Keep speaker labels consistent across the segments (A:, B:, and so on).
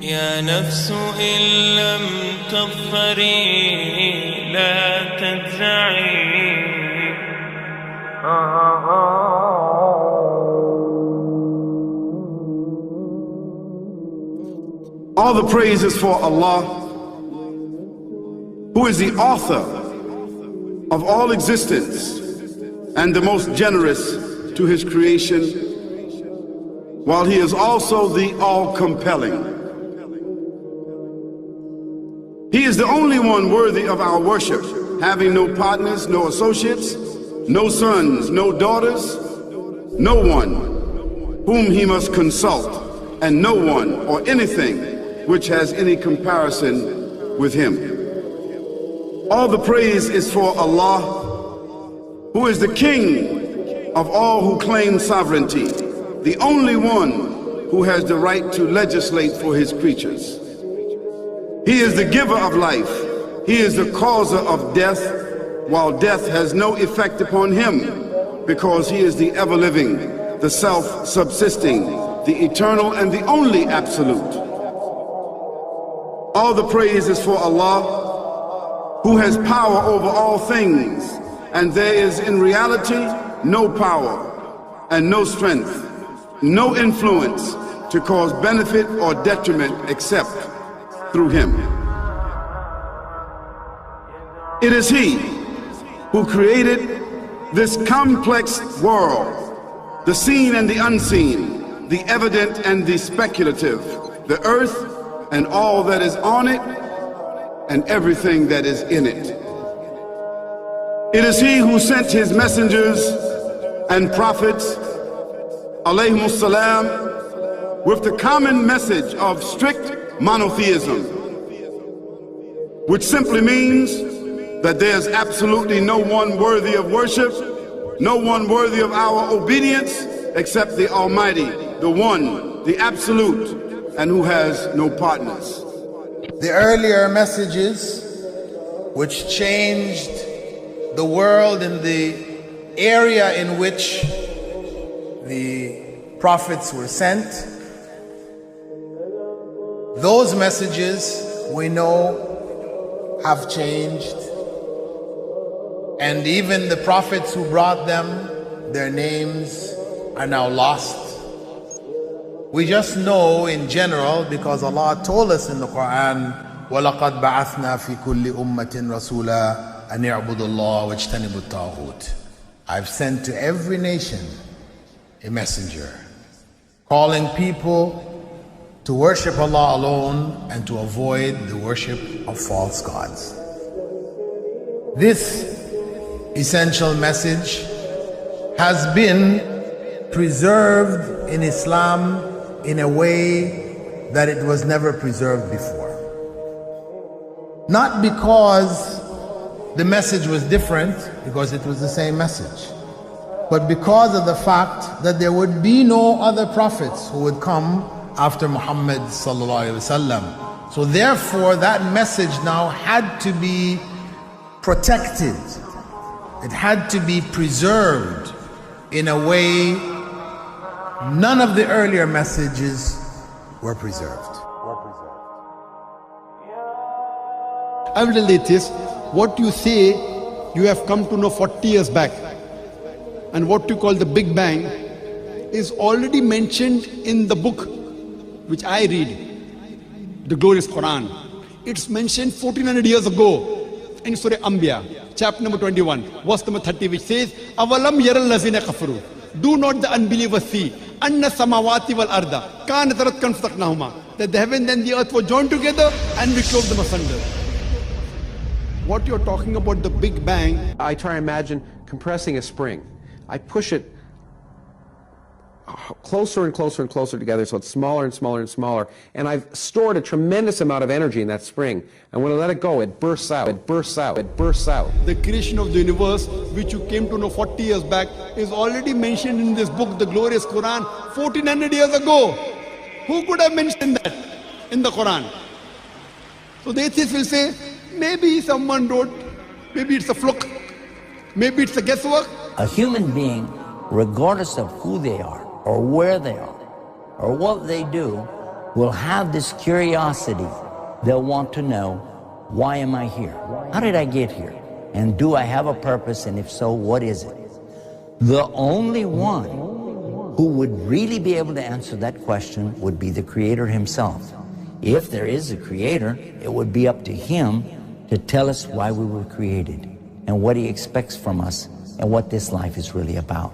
A: يا نفس إن لم تظفري لا تجزعي.
B: All the praise is for Allah, who is the author of all existence and the most generous to his creation, while he is also the all-compelling. He is the only one worthy of our worship, having no partners, no associates, no sons, no daughters, no one whom he must consult, and no one or anything which has any comparison with him. All the praise is for Allah, who is the King of all who claim sovereignty, the only one who has the right to legislate for his creatures. He is the giver of life. He is the causer of death, while death has no effect upon him, because he is the ever-living, the self-subsisting, the eternal and the only absolute. All the praise is for Allah, who has power over all things, and there is in reality no power and no strength, no influence to cause benefit or detriment except through him. It is he who created this complex world, the seen and the unseen, the evident and the speculative, the earth and all that is on it and everything that is in it. It is he who sent his messengers and prophets, alayhimus salam, with the common message of strict monotheism, which simply means that there's absolutely no one worthy of worship, no one worthy of our obedience except the Almighty, the One, the Absolute, and who has no partners.
C: The earlier messages which changed the world in the area in which the prophets were sent, those messages we know have changed, and even the prophets who brought them, their names are now lost. We just know in general because Allah told us in the Quran, وَلَقَدْ بَعَثْنَا فِي كُلِّ أُمَّةٍ رَسُولًا أَنْ يَعْبُدُوا اللَّهَ وَاجْتَنِبُوا الطَّاغُوتَ. I've sent to every nation a messenger, calling people to worship Allah alone and to avoid the worship of false gods. This essential message has been preserved in Islam in a way that it was never preserved before. Not because the message was different, because it was the same message, but because of the fact that there would be no other prophets who would come after Muhammad sallallahu alaihi wasallam. So therefore that message now had to be protected. It had to be preserved in a way none of the earlier messages were preserved.
D: Evidently it is what you say you have come to know 40 years back, and what you call the Big Bang is already mentioned in the book which I read, the glorious Quran. It's mentioned 1400 years ago in Surah Anbiya, chapter number 21, verse number 30, which says, Avalam yaral lazina kafaru. Do not the unbelievers see anna samawati wal arda kanat ratkan fataqnahuma, that the heaven and the earth were joined together and we clove them asunder. What you're talking about, the Big Bang,
E: I try to imagine compressing a spring. I push it closer and closer and closer together, so it's smaller and smaller and smaller. And I've stored a tremendous amount of energy in that spring. And when I let it go, it bursts out, it bursts out, it bursts out.
D: The creation of the universe, which you came to know 40 years back, is already mentioned in this book, the glorious Quran, 1400 years ago. Who could have mentioned that in the Quran? So the atheists will say, maybe someone wrote, maybe it's a fluke, maybe it's a guesswork.
F: A human being, regardless of who they are, or where they are, or what they do, will have this curiosity. They'll want to know, why am I here? How did I get here? And do I have a purpose? And if so, what is it? The only one who would really be able to answer that question would be the Creator Himself. If there is a Creator, it would be up to Him to tell us why we were created and what He expects from us and what this life is really about.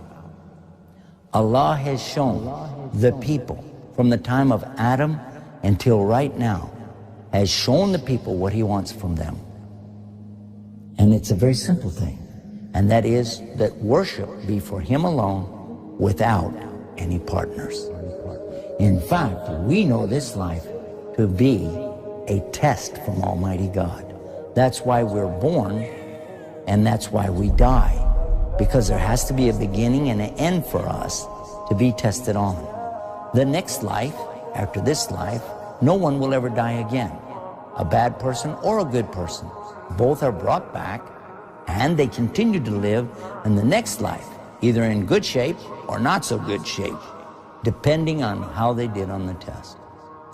F: Allah has shown the people from the time of Adam until right now, has shown the people what He wants from them. And it's a very simple thing, and that is that worship be for Him alone without any partners. In fact, we know this life to be a test from Almighty God. That's why we're born, and that's why we die. Because there has to be a beginning and an end for us to be tested on. The next life, after this life, no one will ever die again. A bad person or a good person. Both are brought back and they continue to live in the next life, either in good shape or not so good shape, depending on how they did on the test.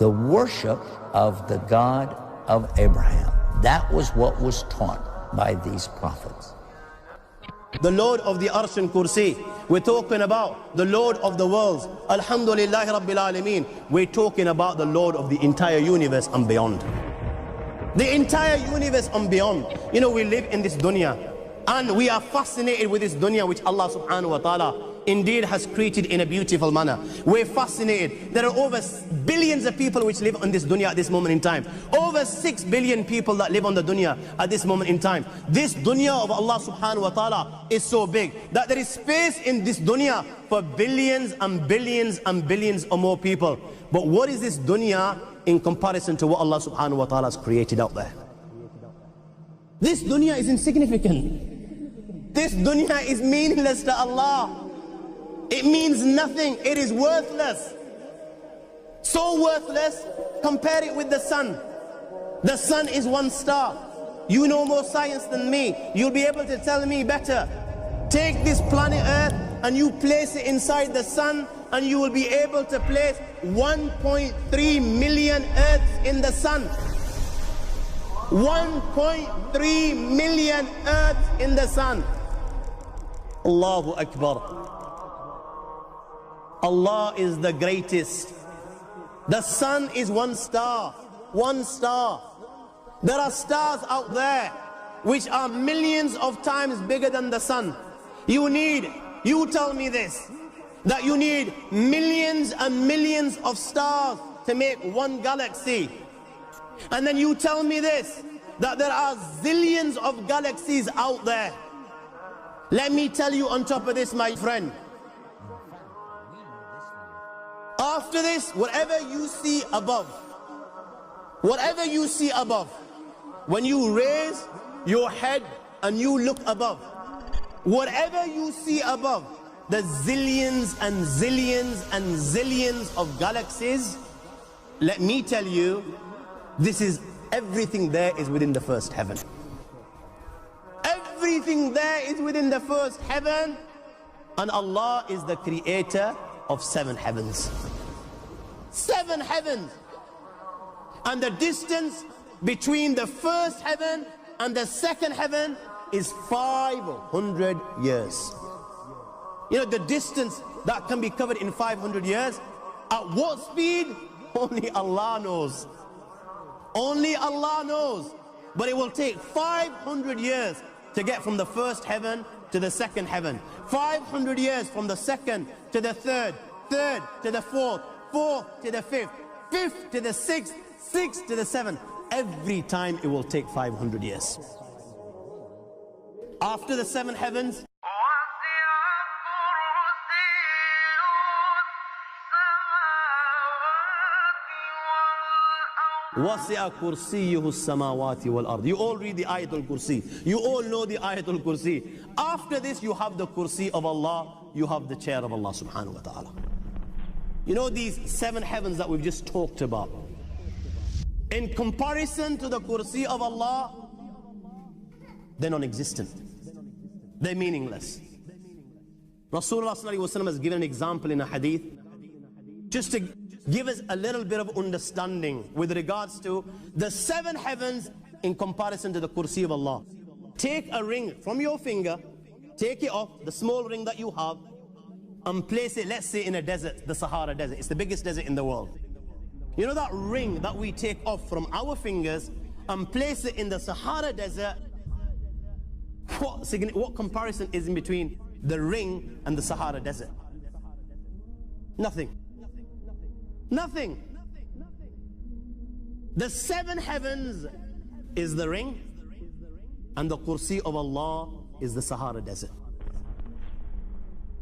F: The worship of the God of Abraham, that was what was taught by these prophets.
G: The Lord of the Arsh and Kursi. We're talking about the Lord of the worlds. Alhamdulillah Rabbil Alameen. We're talking about the Lord of the entire universe and beyond. The entire universe and beyond. You know, we live in this dunya and we are fascinated with this dunya which Allah subhanahu wa ta'ala indeed has created in a beautiful manner. We're fascinated. There are over billions of people which live on this dunya at this moment in time. Over 6 billion people that live on the dunya at this moment in time. This dunya of Allah subhanahu wa ta'ala is so big that there is space in this dunya for billions and billions and billions or more people. But what is this dunya in comparison to what Allah subhanahu wa ta'ala has created out there? This dunya is insignificant. This dunya is meaningless to Allah. It means nothing. It is worthless. So worthless, compare it with the sun. The sun is one star. You know more science than me. You'll be able to tell me better. Take this planet Earth and you place it inside the sun and you will be able to place 1.3 million Earths in the sun. 1.3 million Earths in the sun. Allahu Akbar. Allah is the greatest. The sun is one star. One star. There are stars out there which are millions of times bigger than the sun. You tell me this, that you need millions and millions of stars to make one galaxy. And then you tell me this, that there are zillions of galaxies out there. Let me tell you on top of this, my friend. After this, whatever you see above, when you raise your head and you look above, whatever you see above, the zillions and zillions and zillions of galaxies, let me tell you, this is everything there is within the first heaven. Everything there is within the first heaven, and Allah is the creator of 7 heavens. 7 heavens. And the distance between the first heaven and the second heaven is 500 years. You know, the distance that can be covered in 500 years, at what speed? Only Allah knows. Only Allah knows. But it will take 500 years to get from the first heaven to the second heaven. 500 years from the second to the third, third to the fourth, fourth to the fifth, fifth to the sixth, sixth to the seventh. Every time it will take 500 years. After the 7 heavens, وَسِعَ كُرْسِيُّهُ السَّمَاوَاتِ وَالْأَرْضِ. You all read the Ayatul Kursi. You all know the Ayatul Kursi. After this, you have the Kursi of Allah. You have the chair of Allah subhanahu wa ta'ala. You know these 7 heavens that we've just talked about. In comparison to the Kursi of Allah, they're non-existent. They're meaningless. Rasulullah sallallahu alaihi wasallam has given an example in a hadith just to give us a little bit of understanding with regards to the 7 heavens in comparison to the Kursi of Allah. Take a ring from your finger, take it off, the small ring that you have, and place it, let's say, in a desert, the Sahara Desert. It's the biggest desert in the world. You know that ring that we take off from our fingers and place it in the Sahara Desert? What comparison is in between the ring and the Sahara Desert? Nothing. Nothing. The 7 heavens is the ring, and the Kursi of Allah is the Sahara Desert.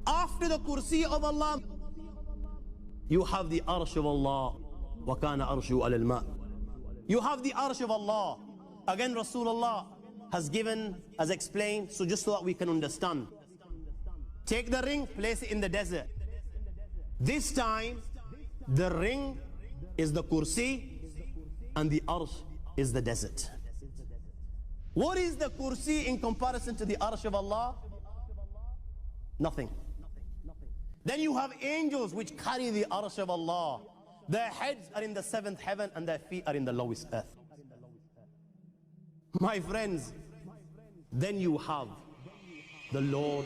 G: After the Kursi of Allah, you have the Arsh of Allah. وَكَانَ أَرْشُهُ عَلَى الْمَاءِ. You have the Arsh of Allah. Again, Rasulullah has explained, so just so that we can understand. Take the ring, place it in the desert. This time, the ring is the Kursi and the Arsh is the desert. What is the Kursi in comparison to the Arsh of Allah? Nothing. Then you have angels which carry the Arsh of Allah. Their heads are in the 7th heaven and their feet are in the lowest earth. My friends, then you have the Lord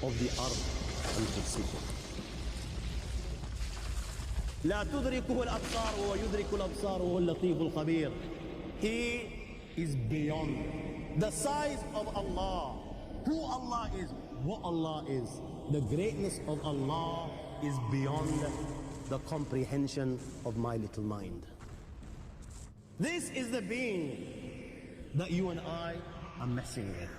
G: of the Arsh and Kursi. لا تدركه الأبصار وهو يدرك الأبصار وهو اللطيف الخبير. He is beyond the size of Allah, who Allah is, what Allah is. The greatness of Allah is beyond the comprehension of my little mind. This is the being that you and I are messing with.